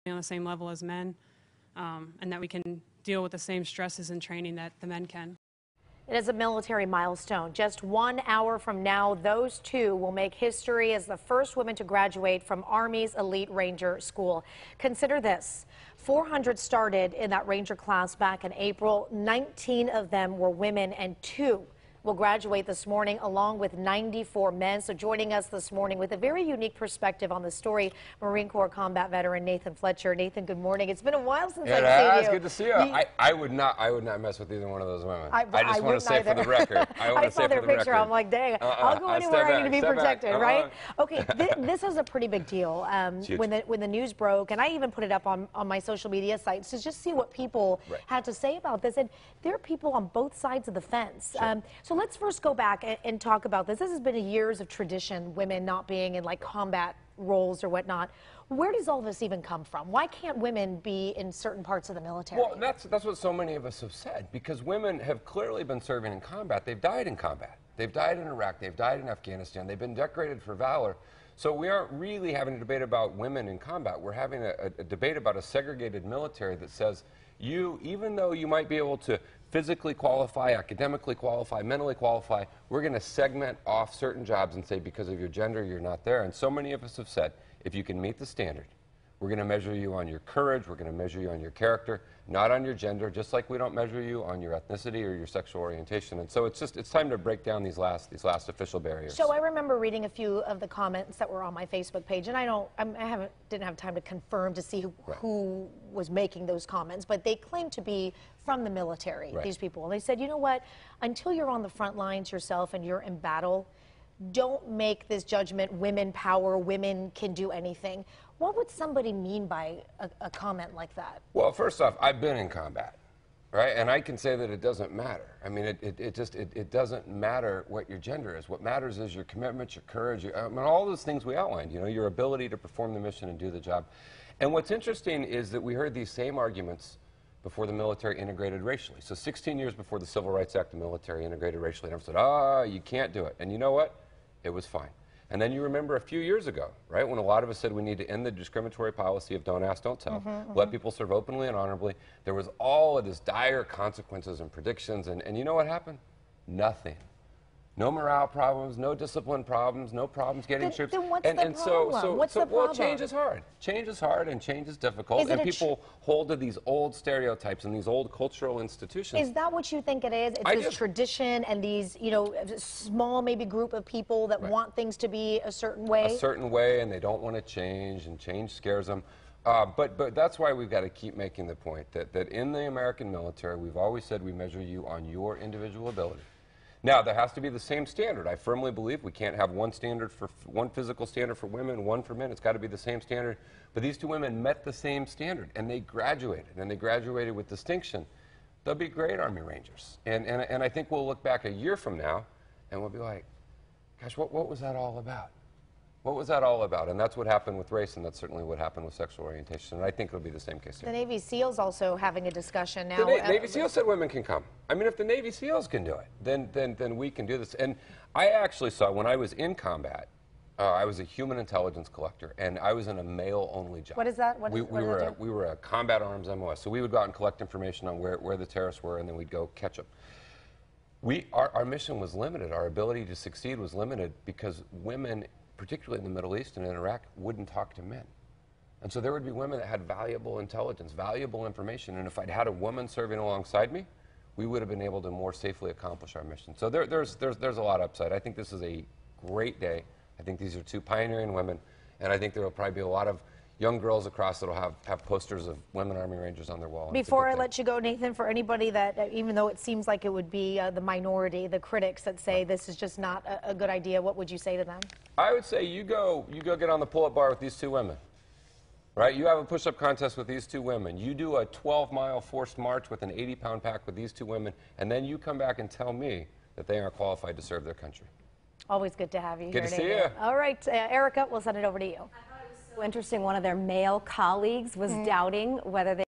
on the same level as men, and that we can deal with the same stresses and training that the men can. It is a military milestone. Just 1 hour from now, those two will make history as the first women to graduate from Army's Elite Ranger School. Consider this. 400 started in that Ranger class back in April. 19 of them were women, and 2 will graduate this morning, along with 94 men. So joining us this morning with a very unique perspective on the story, Marine Corps combat veteran Nathan Fletcher. Nathan, good morning. It's been a while since I've seen you. It's good to see you. I would not mess with either one of those women. I just want to say for the record. I saw their picture. I'm like, dang, I'll go anywhere I need to be protected, right? Okay, this is a pretty big deal. When the news broke, and I even put it up on my social media sites to just see what people had to say about this. And there are people on both sides of the fence. So let's first go back and talk about this. This has been years of tradition, women not being in like combat roles or whatnot. Where does all this even come from? Why can't women be in certain parts of the military? Well, that's what so many of us have said, because women have clearly been serving in combat. They've died in combat. They've died in Iraq. They've died in Afghanistan. They've been decorated for valor. So we aren't really having a debate about women in combat. We're having a debate about a segregated military that says even though you might be able to physically qualify, academically qualify, mentally qualify, we're going to segment off certain jobs and say because of your gender you're not there. And so many of us have said, if you can meet the standard, we're going to measure you on your courage, we're going to measure you on your character, not on your gender, just like we don't measure you on your ethnicity or your sexual orientation. And so it's time to break down these last official barriers. So I remember reading a few of the comments that were on my Facebook page, and didn't have time to confirm to see who was making those comments, but they claim to be from the military, these people. And they said, you know what, until you're on the front lines yourself and you're in battle, don't make this judgment, women power, women can do anything. What would somebody mean by a comment like that? Well, first off, I've been in combat, right? And I can say that it doesn't matter. I mean, it doesn't matter what your gender is. What matters is your commitment, your courage, all those things we outlined, you know, your ability to perform the mission and do the job. And what's interesting is that we heard these same arguments before the military integrated racially. So 16 years before the Civil Rights Act, the military integrated racially. And everyone said, you can't do it. And you know what? It was fine. And then you remember a few years ago, right, when a lot of us said we need to end the discriminatory policy of don't ask, don't tell, let people serve openly and honorably. There was all of this dire consequences and predictions, and you know what happened? Nothing. No morale problems, no discipline problems, no problems getting troops. Then what's the problem? What's the problem? Well, change is hard. Change is hard and change is difficult. And people hold to these old stereotypes and these old cultural institutions. Is that what you think it is? It's this tradition and these, you know, small maybe group of people that want things to be a certain way? A certain way, and they don't want to change, and change scares them. But that's why we've got to keep making the point that in the American military, we've always said we measure you on your individual ability. Now, there has to be the same standard. I firmly believe we can't have one physical standard for women, one for men. It's got to be the same standard. But these two women met the same standard, and they graduated with distinction. They'll be great Army Rangers. And I think we'll look back a year from now, and we'll be like, gosh, what was that all about? What was that all about? And that's what happened with race, and that's certainly what happened with sexual orientation. And I think it'll be the same case here. The Navy SEALs also having a discussion now. The Navy SEALs said women can come. I mean, if the Navy SEALs can do it, then we can do this. And I actually saw, when I was in combat, I was a human intelligence collector, and I was in a male-only job. What is that? We were a combat arms MOS. So we would go out and collect information on where the terrorists were, and then we'd go catch them. Our mission was limited. Our ability to succeed was limited because women, particularly in the Middle East and in Iraq, wouldn't talk to men. And so there would be women that had valuable intelligence, valuable information, and if I'd had a woman serving alongside me, we would have been able to more safely accomplish our mission. So there's a lot of upside. I think this is a great day. I think these are two pioneering women, and I think there will probably be a lot of young girls across that will have posters of women Army Rangers on their wall. Before I let you go, Nathan, for anybody that, even though it seems like it would be the minority, the critics that say this is just not a good idea, what would you say to them? I would say you go get on the pull-up bar with these two women, right? You have a push-up contest with these two women. You do a 12-mile forced march with an 80-pound pack with these two women, and then you come back and tell me that they aren't qualified to serve their country. Always good to have you here, Good to see Nathan. you. All right, Erica, we'll send it over to you. Interesting, one of their male colleagues was doubting whether they